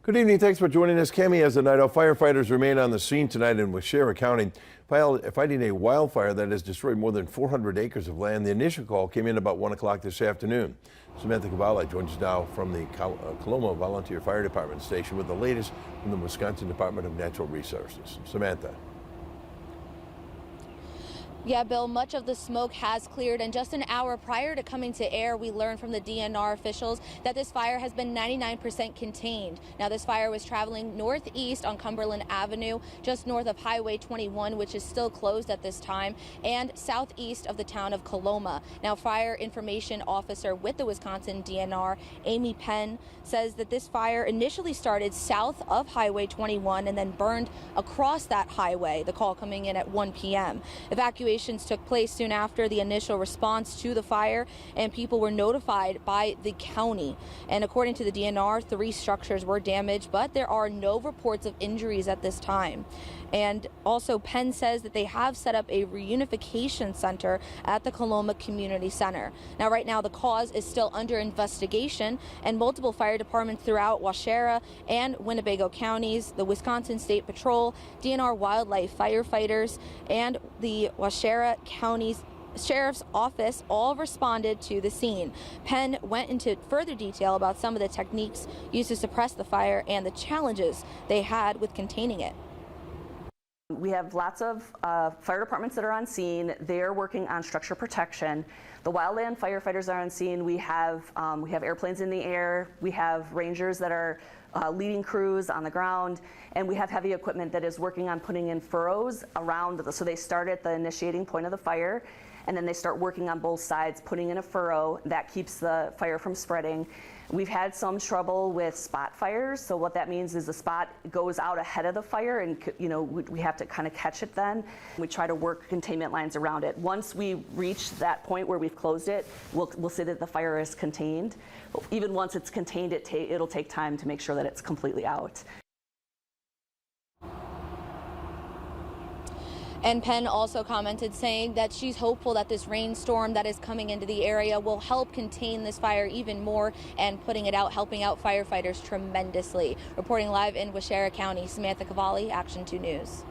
Good evening. Thanks for joining us. Cami, as the night out, firefighters remain on the scene tonight in Waushara County, fighting a wildfire that has destroyed more than 400 acres of land. The initial call came in about 1 o'clock this afternoon. Samantha Cavalli joins us now from the Coloma Volunteer Fire Department station with the latest from the Wisconsin Department of Natural Resources. Samantha. Yeah, Bill, much of the smoke has cleared, and just an hour prior to coming to air, we learned from the DNR officials that this fire has been 99% contained. Now, this fire was traveling northeast on Cumberland Avenue, just north of Highway 21, which is still closed at this time, and southeast of the town of Coloma. Now, Fire Information Officer with the Wisconsin DNR, Amy Penn, says that this fire initially started south of Highway 21 and then burned across that highway, the call coming in at 1 p.m. Evacuations took place soon after the initial response to the fire, and people were notified by the county. And according to the DNR, 3 structures were damaged, but there are no reports of injuries at this time. And also, Penn says that they have set up a reunification center at the Coloma Community Center. Now, right now, the cause is still under investigation, and multiple fire departments throughout Waushara and Winnebago counties, the Wisconsin State Patrol, DNR wildlife firefighters, and the Waushara County's Sheriff's Office all responded to the scene. Penn went into further detail about some of the techniques used to suppress the fire and the challenges they had with containing it. We have lots of fire departments that are on scene. They're working on structure protection. The wildland firefighters are on scene. We have airplanes in the air. We have rangers that are leading crews on the ground, and we have heavy equipment that is working on putting in furrows around. So they start at the initiating point of the fire, and then they start working on both sides, putting in a furrow that keeps the fire from spreading. We've had some trouble with spot fires, so what that means is the spot goes out ahead of the fire, and we have to kind of catch it then. We try to work containment lines around it. Once we reach that point where we've closed it, we'll say that the fire is contained. Even once it's contained, it'll take time to make sure that it's completely out. And Penn also commented saying that she's hopeful that this rainstorm that is coming into the area will help contain this fire even more and putting it out, helping out firefighters tremendously. Reporting live in Waushara County, Samantha Cavalli, Action 2 News.